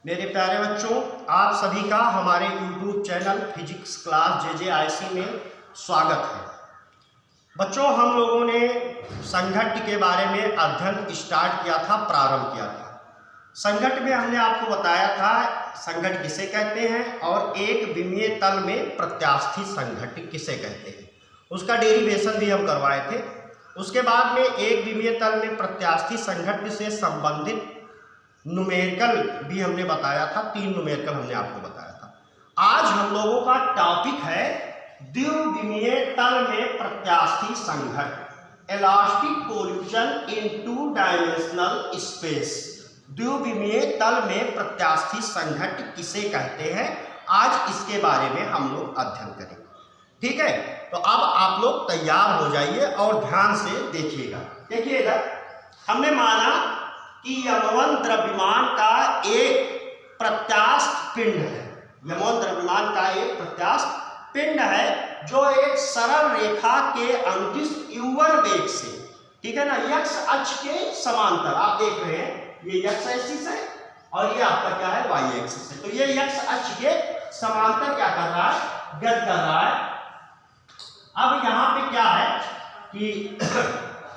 मेरे प्यारे बच्चों, आप सभी का हमारे YouTube channel physics class JJIC में स्वागत है। बच्चों, हम लोगों ने संघट्ट के बारे में अध्ययन स्टार्ट किया था, प्रारंभ किया था। संघट्ट में हमने आपको बताया था संघट्ट किसे कहते हैं और एक विमीय तल में प्रत्यास्थित संघट्ट किसे कहते हैं, उसका डेरिवेशन भी हम करवाए थे। उसके बाद में एक विमीय तल में प्रत्यास्थित संघट्ट से संबंधित न्यूमेरिकल भी हमने बताया था, 3 न्यूमेरिकल हमने आपको बताया था। आज हम लोगों का टॉपिक है द्विविमीय तल में प्रत्यास्थित संघट्ट, इलास्टिक कोल्यूशन इन 2 डायमेंशनल स्पेस। द्विविमीय तल में प्रत्यास्थित संघट्ट किसे कहते हैं, आज इसके बारे में हम लोग अध्ययन करेंगे। ठीक है, तो अब आप लोग तैयार हो जाइए और ध्यान से देखिएगा। देखिएगा, हमने माना कि यमवन द्रव्यमान का एक प्रत्यास्थ पिंड है। यमवन द्रव्यमान का एक प्रत्यास्थ पिंड है जो एक सरल रेखा के अनुदिश u1 वेग से, ठीक है ना, x अक्ष के समांतर, आप देख रहे हैं ये x एक्सिस है और ये आपका क्या है, y एक्सिस है। तो ये x अक्ष के समांतर क्या कर रहा है, गति कर रहा है। अब यहां पे क्या है कि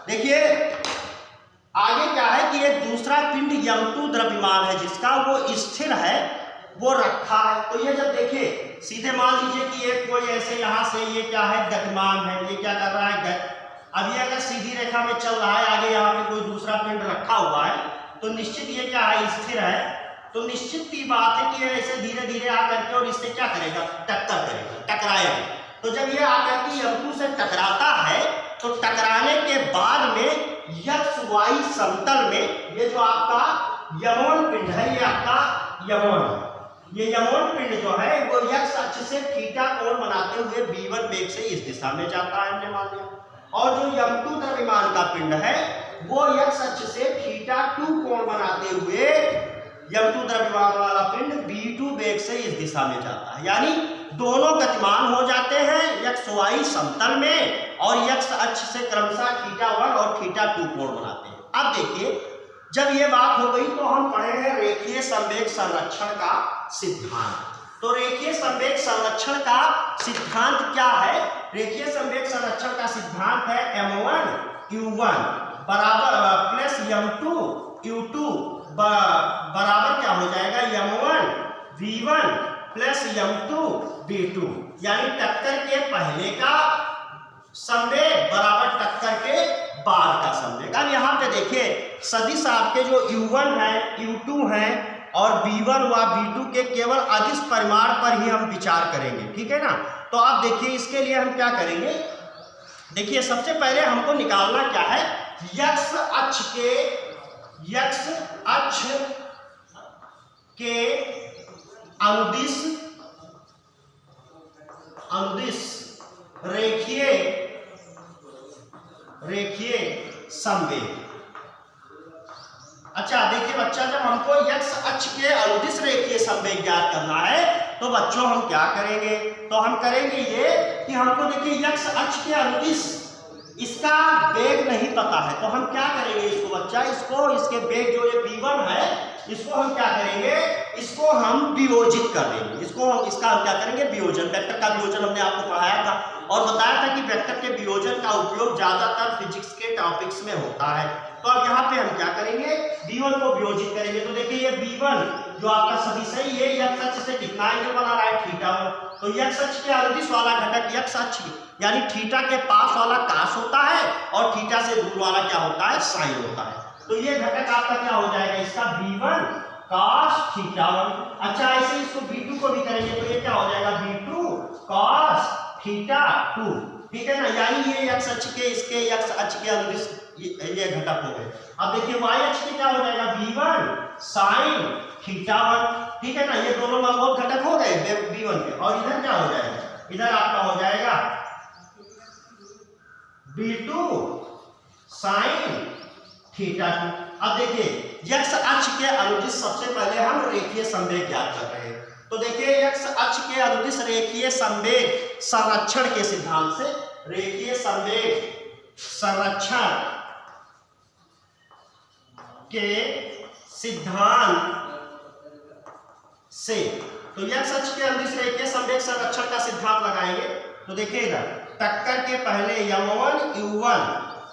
देखिए आगे क्या है कि एक दूसरा पिंड m2 द्रव्यमान है जिसका वो स्थिर है, वो रखा है। तो ये जब देखिए, सीधे मान लीजिए कि एक कोई ऐसे यहां से ये क्या है, गतिमान है, ये क्या कर रहा है, अब ये अगर सीधी रेखा में चल रहा है, आगे यहाँ पे कोई दूसरा पिंड रखा हुआ है, तो निश्चित ये क्या है, स्थिर है। तो निश्चित की बात है कि ये ऐसे धीरे धीरे आकर के और इससे क्या करेगा, टक्कर करेगा, टकराएगा। तो जब ये आकर के m2 से टकराता है तो टकराने के बाद में XY समतल में ये जो आपका यमोन पिंड है, ये आपका यमोन है, ये यमोन पिंड जो है वो x अक्ष से थीटा कोण बनाते हुए v1 वेग से इस दिशा में जाता है, हमने मान लिया। और जो m2 द्रव्यमान का पिंड है वो x अक्ष से थीटा 2 कोण बनाते हुए m2 द्रव्यमान वाला पिंड v2 वेग से इस दिशा में जाता है। यानी दोनों गतिमान हो जाते हैं XY समतल में और x अक्ष से क्रमशः θ1 और θ2 कोण बनाते हैं। अब देखिए, जब ये बात हो गई तो हम पढ़े हैं रेखीय संवेग संरक्षण का सिद्धांत। तो रेखीय संवेग संरक्षण का सिद्धांत क्या है? रेखीय संवेग संरक्षण का सिद्धांत है m1 u1 बराबर प्लस m2 u2 बराबर क्या हो जाएगा, m1 v1 plus m2 v2। यानी टक्कर के पहले का संवेग बराबर टक्कर के बाद का संवेग। अब यहाँ पे देखिए सदिश आपके जो u1 है, u2 है और v1 व v2 के केवल अदिश परिमाण पर ही हम विचार करेंगे, ठीक है ना। तो आप देखिए इसके लिए हम क्या करेंगे, देखिए सबसे पहले हमको निकालना क्या है, x अक्ष के अनुदिश रेखीय संवेग। अच्छा देखिए बच्चा, जब हमको x अक्ष के अनुदिश रेखीय संवेग ज्ञात करना है तो बच्चों हम क्या करेंगे, तो हम करेंगे ये कि हमको देखिए x अक्ष के अनुदिश इसका वेग नहीं पता है, तो हम क्या करेंगे इसको बच्चा, इसको इसके वेग जो ये v1 है इसको हम क्या करेंगे, इसको हम वियोजित कर देंगे, इसका हम क्या करेंगे, वियोजन। वेक्टर का वियोजन हमने आपको पढ़ाया था और बताया था कि वेक्टर के वियोजन का उपयोग ज्यादातर फिजिक्स के टॉपिक्स में होता है। तो अब यहाँ पे हम क्या करेंगे, v1 को वियोजित करेंगे। तो देखिए ये v1 जो आपका सदिश है ये x अक्ष से कितना एंगल बना रहा है, θ1। तो x अक्ष के अनुदिश वाला घटक x अक्ष यानी थीटा के पास वाला कास होता है और थीटा से दूर वाला क्या होता है, साइन होता है। तो ये घटक आपका क्या हो जाएगा, इसका v1 cos θ1। अच्छा ऐसे इसको v2 को भी करेंगे तो ये क्या हो जाएगा, v2 cos θ2, ठीक है ना। यानी ये x अक्ष के इसके x अक्ष के अनुदिश ये घटक हो गए। अब देखिए y अक्ष के क्या हो जाएगा, v1 sin θ1, ठीक है ना। ये दोनों लंबवत घटक हो गए v1 के। और इधर क्या हो जाएगा, इधर आपका हो जाएगा v2 sin θ2। अब देखिए x अक्ष के अनुदिश सबसे पहले हम रेखीय संवेग ज्ञात कर रहे हैं। तो देखिए x अक्ष के अनुदिश रेखीय संवेग संरक्षण के सिद्धांत से, रेखीय संवेग संरक्षण के सिद्धांत से। तो x अक्ष के अनुदिश रेखीय संवेग संरक्षण का सिद्धांत लगाएंगे। तो देखिएगा, टक्कर के पहले m1 u1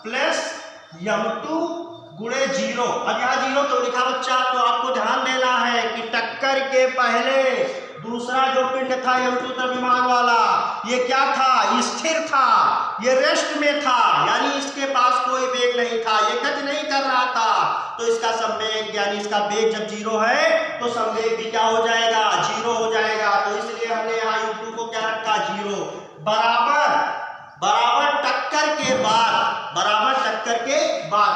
प्लस m2 गुणे 0। अब यहाँ 0 तो लिखा बच्चा, तो आपको ध्यान देना है कि टक्कर के पहले दूसरा जो पिंड था m2 द्रव्यमान वाला, ये क्या था? स्थिर था, ये रेस्ट में था, यानी इसके पास कोई वेग नहीं था, ये गति नहीं कर रहा था। तो इसका संवेग यानी इसका वेग जब 0 है तो संवेग भी क्या हो जाएगा? 0 हो जाएगा। तो इसलिए हमने यहाँ u2 को क्या रखा? 0 बराबर टक्कर के बाद,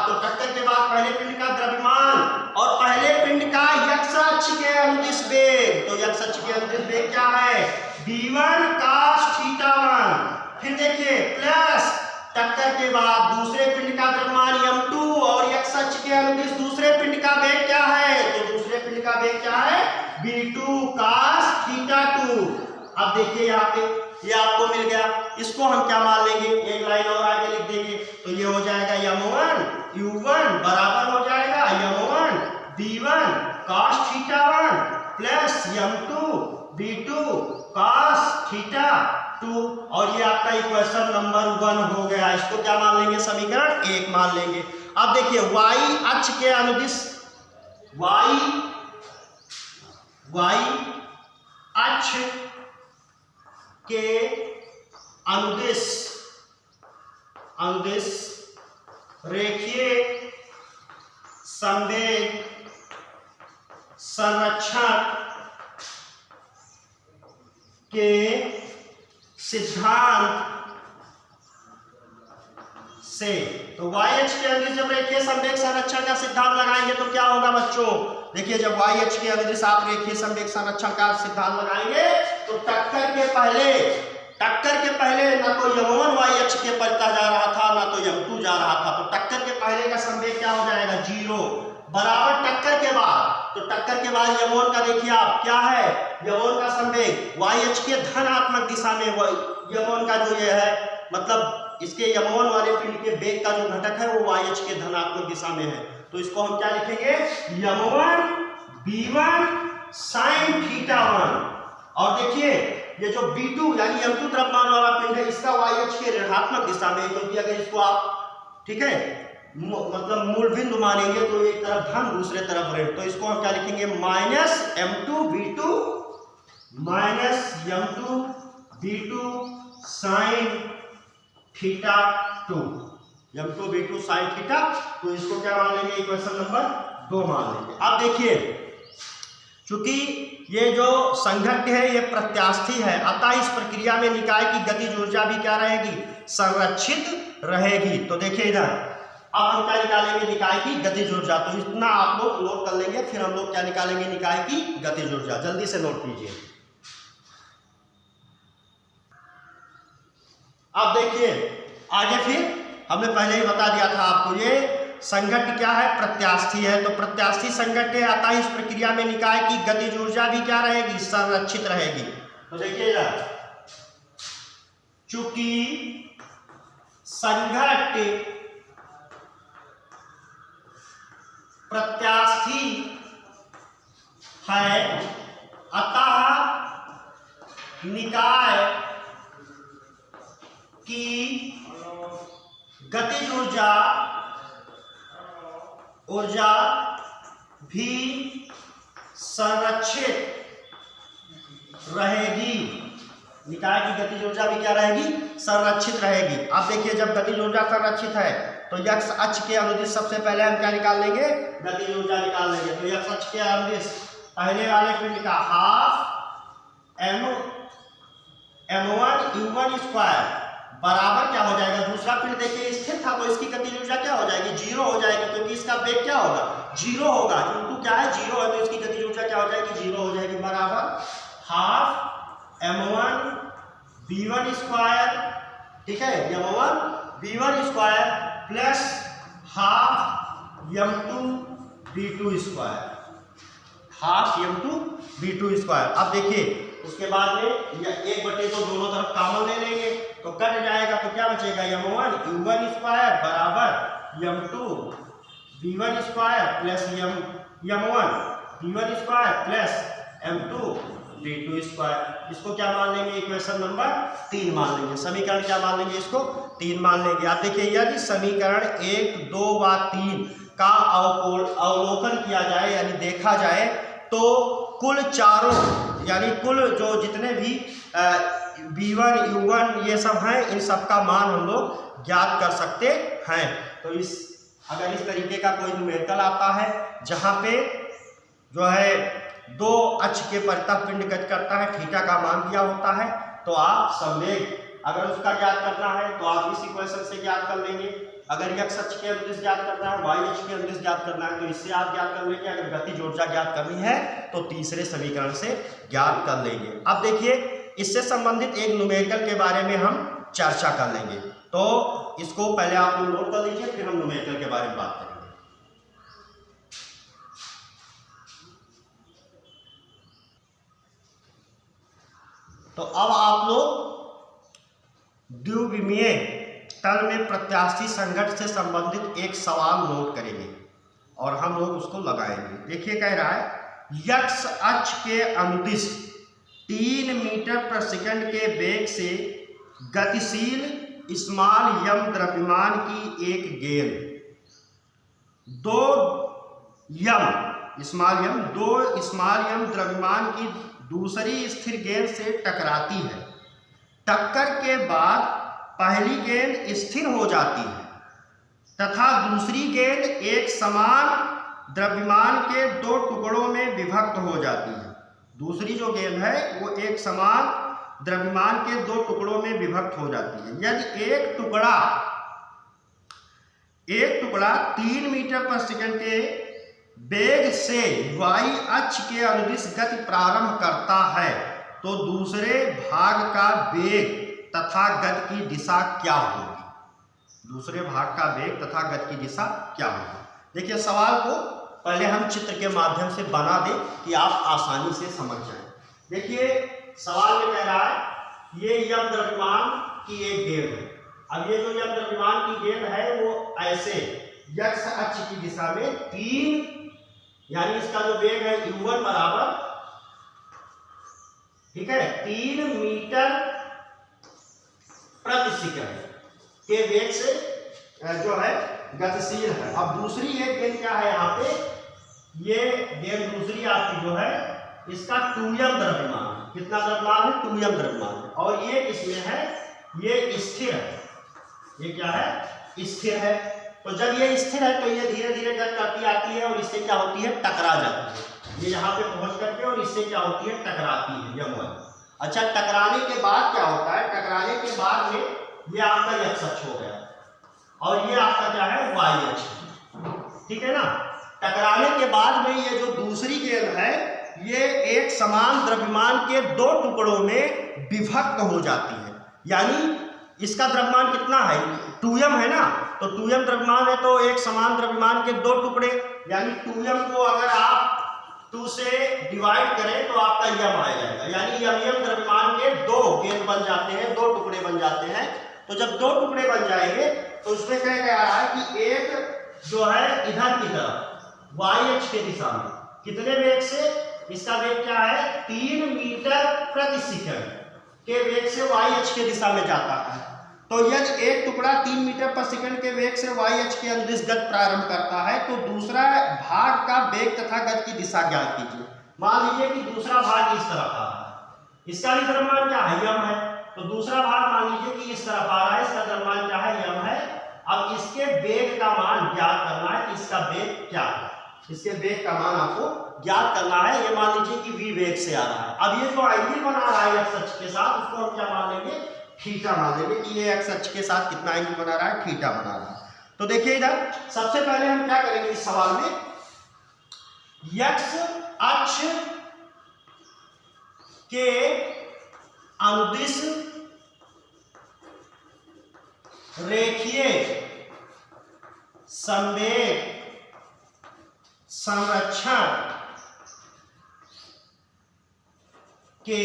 तो टक्कर के बाद पहले पिंड का द्रव्यमान और पहले पिंड का x अक्ष के अनुदिश वेग। तो x अक्ष के अनुदिश वेग क्या है? v1 cos θ1। फिर देखिए प्लस टक्कर के बाद दूसरे पिंड का द्रव्यमान m2 और x अक्ष के अनुदिश दूसरे पिंड का वेग क्या है? तो दूसरे पिंड का वेग क्या है? v2 cos θ2। अब देखिए यहाँ पे ये आपको मिल गया, इसको हम क्या मान लेंगे? एक लाइन और आगे लिख देंगे। तो ये हो जाएगा m1 u1 बराबर हो जाएगा m1 v1 cos θ1 plus m2 v2 cos θ2। और ये आपका इक्वेशन नंबर 1 हो गया। इसको क्या मान लेंगे? समीकरण 1 मान लेंगे। अब देखिए y अक्ष के अनुदिश, y अक्ष के अनुदिश रेखीय संवेग संरक्षण के सिद्धांत से। तो y अक्ष के अनुदिश जब रेखीय संवेग संरक्षण का सिद्धांत लगाएंगे तो क्या होगा बच्चों? देखिए, जब y अक्ष के अनुदिश आप रेखीय संवेग संरक्षण का सिद्धांत लगाएंगे तो टक्कर के पहले ना तो m1 y अक्ष के पलटा जा रहा था, ना तो m2 जा रहा था। तो टक्कर के पहले का संवेग क्या हो जाएगा? 0 बराबर टक्कर के बाद। तो टक्कर के बाद m1 का देखिए आप क्या है? m1 का संवेग y अक्ष के धनात्मक दिशा में, m1 का जो ये है मतलब इसके m1 वाले पिंड के वेग का जो घटक है वो y अक्ष के धनात्मक दिशा में है। तो इसको हम क्या लिखेंगे? m1 v1 sin θ1। और देखिए ये जो v2 यानी m2 द्रव्यमान वाला पिंड है, इसका y अक्ष के ऋणात्मक दिशा में, क्योंकि अगर इसको आप ठीक है मतलब मूल बिंदु मानेंगे तो एक तरफ धन दूसरे तरफ ऋण। तो इसको हम क्या लिखेंगे? Minus m2 v2 sin θ2, m2 v2 sin θ। तो इसको क्या मान लेंगे? इक्वेशन नंबर 2 मान लेंगे। अब देखिए, चूंकि ये जो संघट्ट है ये प्रत्यास्थी है, अतः इस प्रक्रिया में निकाय की गतिज ऊर्जा भी क्या रहेगी? संरक्षित रहेगी। तो देखिए इधर अब हम क्या निकालेंगे? निकाय की गतिज ऊर्जा। तो इतना आप लोग नोट कर लेंगे, फिर हम लोग क्या निकालेंगे? निकाय की गतिज ऊर्जा। जल्दी से नोट कीजिए। अब देखिए आगे, फिर हमने पहले ही बता दिया था आपको, ये संघट्ट क्या है? प्रत्यास्थी है। तो प्रत्यास्थी संघट्ट है, अतः इस प्रक्रिया में निकाय की गतिज ऊर्जा भी क्या रहेगी? संरक्षित रहेगी। तो देखिएगा, चूंकि संघट्ट प्रत्यास्थी है, अतः निकाय की गतिज ऊर्जा भी संरक्षित रहेगी। निकाय की गतिज ऊर्जा भी क्या रहेगी? संरक्षित रहेगी। अब देखिए, जब गतिज ऊर्जा संरक्षित है तो x अक्ष के अनुदिश सबसे पहले हम क्या निकाल लेंगे? गतिज ऊर्जा निकाल लेंगे। तो x अक्ष के अनुदिश पहले वाले पिंड का हाफ m1 u1 स्क्वायर बराबर क्या हो जाएगा? दूसरा पिंड देखिए स्थिर था, तो इसकी गतिज ऊर्जा क्या हो जाएगी? 0 हो जाएगी, क्योंकि इसका वेग क्या होगा? 0 होगा। किंतु क्या है? 0 है, तो इसकी गतिज ऊर्जा क्या हो जाएगी? 0 हो जाएगी। बराबर हाफ m1 v1 स्क्वायर, ठीक है, m1 v1 square plus half m2 v2 square, half m2 v2 square. अब देखिए उसके बाद में एक बटे तो दोनों तरफ कॉमन ले लेंगे तो कट जाएगा। तो क्या बचेगा? m1 u1 स्क्वायर बराबर m2 v1 square plus m1 v1 square plus m2 d2 square. इसको क्या मान लेंगे, इक्वेशन नंबर 3 मान लेंगे। समीकरण क्या मान लेंगे, इसको 3 मान लेंगे। आप देखिए यदि समीकरण 1, 2 व 3 का अवलोकन किया जाए यानी देखा जाए तो कुल चारों यानी कुल जो जितने भी v1 u1 ये सब हैं, इन सब का मान हम लोग ज्ञात कर सकते हैं। तो अगर इस तरीके का कोई न्यूमेरिकल आता है जहाँ पे जो है 2 अक्ष के परितः पिंड गति करता है, थीटा का मान दिया होता है, तो आप संवेग अगर उसका ज्ञात करना है तो आप इस इक्वेशन से ज्ञात कर लेंगे। अगर x अक्ष के अनुदिश ज्ञात करना है, y अक्ष के अनुदिश ज्ञात करना है तो इससे आप ज्ञात कर लेंगे। अगर गतिज ऊर्जा ज्ञात करनी है तो तीसरे समीकरण से ज्ञात कर लेंगे। अब देखिए इससे संबंधित एक न्यूमेरिकल के बारे में हम चर्चा कर लेंगे, तो इसको पहले आप नोट कर लीजिए, फिर हम न्यूमेरिकल के बारे में बात करेंगे। तो अब आप लोग द्विविमीय तल में प्रत्यास्थी संघट्ट से संबंधित एक सवाल नोट करेंगे और हम लोग उसको लगाएंगे। देखिए कह रहा है x अक्ष के अनुदिश 3 मीटर प्रति सेकंड के वेग से गतिशील स्मॉल m द्रव्यमान की एक गेंद 2 स्मॉल m द्रव्यमान की दूसरी स्थिर गेंद से टकराती है। टक्कर के बाद पहली गेंद स्थिर हो जाती है तथा दूसरी गेंद एक समान द्रव्यमान के 2 टुकड़ों में विभक्त हो जाती है। दूसरी जो गेंद है वो एक समान द्रव्यमान के 2 टुकड़ों में विभक्त हो जाती है। यदि एक टुकड़ा 3 मीटर प्रति सेकंड के वेग से y अक्ष के अनुदिश गति प्रारंभ करता है तो दूसरे भाग का वेग तथा गति की दिशा क्या होगी? दूसरे भाग का वेग तथा गति की दिशा क्या होगी? देखिए सवाल को पहले हम चित्र के माध्यम से बना दें कि आप आसानी से समझ जाएं। देखिए सवाल में कह रहा है ये यम द्रव्यमान की एक गेंद है। अब ये जो यम द्रव्यमान की गेंद है वो ऐसे x अक्ष की दिशा में 3 यानी इसका जो वेग है u1 बराबर, ठीक है, 3 मीटर प्रति सेकंड के वेग से जो है गतिशील है। अब दूसरी एक गेंद क्या है यहाँ पे, ये गेंद दूसरी आपकी जो है इसका 2m द्रव्यमान, कितना द्रव्यमान है, 2m द्रव्यमान है और ये इसमें है, ये स्थिर है। ये क्या है, स्थिर है। तो जब ये स्थिर है तो ये धीरे धीरे गति करती आती है और इससे क्या होती है, टकरा जाती है। ये यहाँ पे पहुंच करके और इससे क्या होती है, टकराती है यम। अच्छा टकराने के बाद क्या होता है, टकराने के बाद में ये आपका x अक्ष हो गया और ये आपका क्या है, y अक्ष, ठीक है ना। टकराने के बाद में ये जो दूसरी गेंद है ये एक समान द्रव्यमान के 2 टुकड़ों में विभक्त हो जाती है। यानी इसका द्रव्यमान कितना है, 2m है ना, तो 2m द्रव्यमान है तो एक समान द्रव्यमान के 2 टुकड़े, यानी 2m को अगर आप 2 से डिवाइड करें तो आपका यम आ जाएगा। यानी यम द्रव्यमान के 2 गेंद बन जाते हैं, 2 टुकड़े बन जाते हैं। तो जब 2 टुकड़े बन जाएंगे तो उसमें क्या कह रहा है कि एक जो है इधर की तरफ y अक्ष के दिशा में कितने वेग से, इसका वेग क्या है, 3 मीटर प्रति सेकंड के वेग से y अक्ष के दिशा में जाता है। तो यदि एक टुकड़ा 3 मीटर प्रति सेकंड के वेग से y अक्ष के अनुदिश गति प्रारंभ करता है तो दूसरा भाग का वेग तथा गति की दिशा ज्ञात कीजिए। मान लीजिए कि दूसरा भाग इस तरफ आ रहा है, इसका भी द्रव्यमान क्या है, यम है। तो दूसरा भाग मान लीजिए कि इस तरफ आ रहा है, इसका द्रव्यमान क्या है, यम है। अब इसके वेग का मान ज्ञात करना है कि इसका वेग क्या है, इसके वेग का मान आपको ज्ञात करना है। ये मान लीजिए कि v वेग से आ रहा है। अब ये जो एंगल बना रहा है x अक्ष के साथ, उसको हम क्या मान लेंगे, थीटा मान लेंगे कि ये x अक्ष के साथ कितना एंगल बना रहा है, थीटा बना रहा है। तो देखिए इधर सबसे पहले हम क्या करेंगे इस सवाल में, x अक्ष के अनुदिश रेखीय संवेग संरक्षण के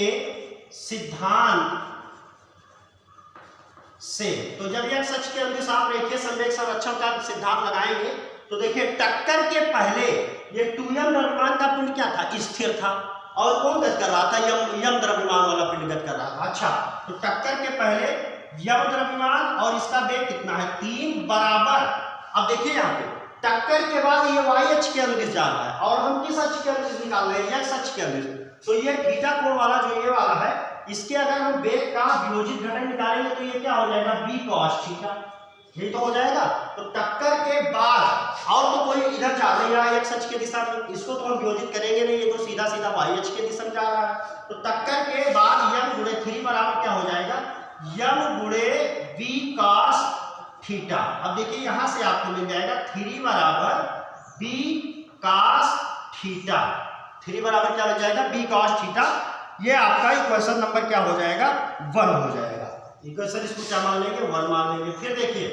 सिद्धांत से, तो जब x अक्ष के अनुदिश आप रेखीय संवेग संरक्षण का सिद्धांत लगाएंगे तो देखिए टक्कर के पहले ये 2m द्रव्यमान का पिंड क्या था, स्थिर था। और कौन गति कर रहा था, यम द्रव्यमान वाला पिंड गति कर रहा था। अच्छा, तो टक्कर के पहले यम द्रव्यमान और इसका वेग कितना है 3 बराबर। अब देखिए यहाँ पे टक्कर के बाद ये y अक्ष के अनुदिश जा रहा है और हम किस अक्ष के अनुदिश निकाल रहे हैं, x अक्ष के अनुदिश। तो ये थीटा कोण वाला जो ये वाला है, इसके अगर हम वेग का वियोजित घटक निकालेंगे तो ये क्या हो जाएगा b cos थीटा, ये तो हो जाएगा। तो टक्कर के बाद और तो कोई इधर जा नहीं रहा है x अक्ष के दिशा में, इसको तो हम वियोजित करेंगे नहीं, ये तो सीधा सीधा y अक्ष के दिशा में जा रहा है। तो टक्कर के बाद यम गुणे 3 बराबर क्या हो जाएगा, यम गुणे b cos थीटा। अब देखिए यहां से आपको मिल जाएगा 3 बराबर b cos थीटा, 3 बराबर क्या हो जाएगा b cos थीटा। ये आपका इक्वेशन नंबर क्या हो जाएगा 1 हो जाएगा। इक्वेशन इसको क्या मान लेंगे 1 मान लेंगे। फिर देखिए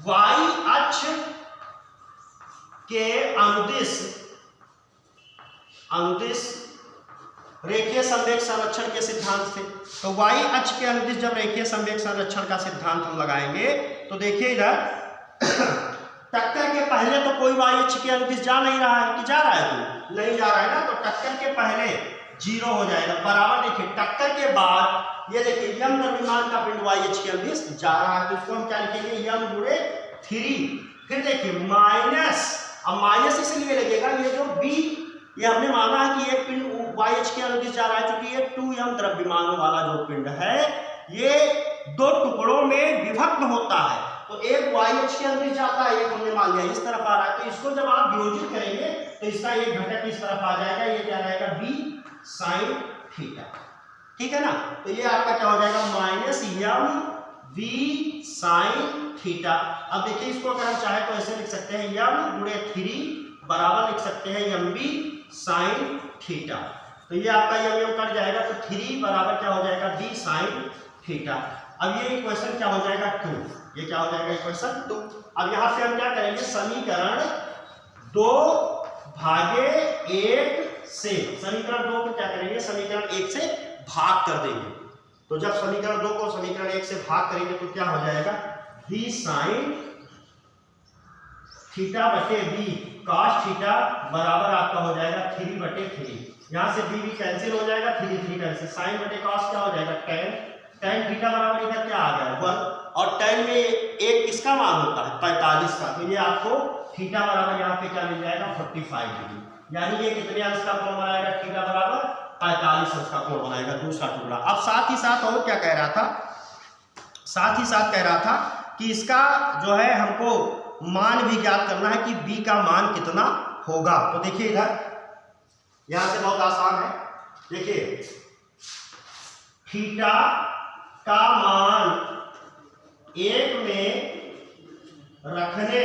y अक्ष के अनुदिश रेखीय संवेग संरक्षण के सिद्धांत से, तो y अक्ष के अनुदिश जब रेखीय संवेग संरक्षण का सिद्धांत हम लगाएंगे तो देखिए इधर टक्कर के पहले तो कोई y अक्ष के अनुदिश जा नहीं रहा है, कि जा रहा है तो नहीं जा रहा है ना, तो टक्कर के पहले 0 हो जाएगा बराबर। देखिए टक्कर के बाद ये देखिए यम द्रव्यमान का पिंड y अक्ष के अनुदिश जा रहा है, तो इसको हम क्या लिखेंगे यम गुणे 3। फिर देखिए माइनस, अब माइनस इसलिए लगेगा ये जो b, ये हमने माना है कि एक पिंड y अक्ष के अनुदिश जा रहा है, क्योंकि ये 2m द्रव्यमान वाला जो पिंड है ये 2 टुकड़ों में विभक्त होता है। तो एक y अक्ष के अनुदिश जाता है, एक हमने मान लिया इस तरफ आ रहा है, तो इसको जब आप वियोजित करेंगे तो इसका एक घटक इस तरफ आ जाएगा, ये क्या रहेगा b sin थीटा, ठीक है ना। तो ये आपका क्या हो जाएगा माइनस यम v sin थीटा। अब देखिए इसको अगर हम चाहे तो ऐसे लिख सकते हैं यम गुणे 3 बराबर लिख सकते हैं यम v sin थीटा। तो ये आपका यम कट जाएगा, तो 3 बराबर क्या हो जाएगा b sin थीटा। अब ये इक्वेशन क्या हो जाएगा 2, ये क्या हो जाएगा इक्वेशन 2। अब यहाँ पे हम क्या करेंगे समीकरण 2 भागे 1 से, समीकरण 2 को क्या करेंगे समीकरण 1 से भाग कर देंगे। तो जब समीकरण 2 को समीकरण 1 से भाग करेंगे तो क्या हो जाएगा b sin थीटा बटे b cos थीटा बराबर आपका हो जाएगा 3 बटे 3। यहाँ से b कैंसिल हो जाएगा, 3 कैंसिल, साइन बटे cos क्या हो जाएगा tan थीटा बराबर इधर क्या आ गया 1, और tan में एक किसका मान होता है 45 का, तो ये आपको थीटा बराबर यहाँ पे क्या मिल जाएगा 45 डिग्री, यानी ये कितने अंश का कोण बनाएगा थीटा बराबर 45 अंश का कोण बनाएगा दूसरा टुकड़ा। अब साथ ही साथ और क्या कह रहा था, साथ ही साथ कह रहा था कि इसका जो है हमको मान भी ज्ञात करना है कि b का मान कितना होगा। तो देखिए इधर यहां से बहुत आसान है, देखिए थीटा का मान 1 में रखने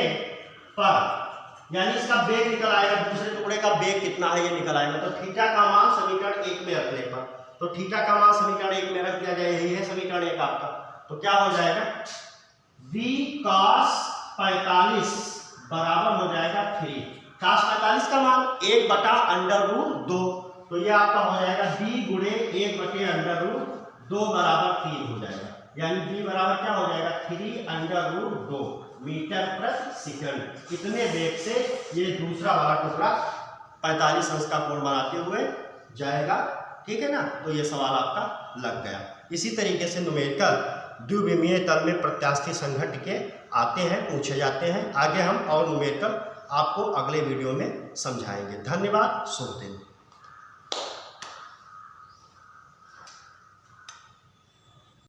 पर, यानी इसका बेग निकल आएगा, दूसरे टुकड़े का बेग कितना है ये निकल आएगा। तो थीटा का मान समीकरण 1 में रखने पर, तो थीटा का मान समीकरण 1 में रख दिया जाए, यही है समीकरण 1 आपका। तो क्या हो जाएगा v cos 45 बराबर हो जाएगा 3, cos 45 का मान 1/√2, तो ये आपका हो जाएगा b गुणे 1/√2 बराबर 3 हो जाएगा, यानी b बराबर क्या हो जाएगा 3√2 मीटर प्रति सेकंड। इतने वेग से ये दूसरा वाला टुकड़ा 45 अंश का कोण बनाते हुए जाएगा, ठीक है ना। तो ये सवाल आपका लग गया। इसी तरीके से न्यूमेरिकल द्विविमीय तल में प्रत्यास्थी संघट्ट के आते हैं, पूछे जाते हैं। आगे हम और न्यूमेरिकल आपको अगले वीडियो में समझाएंगे। धन्यवाद, शुभ दिन।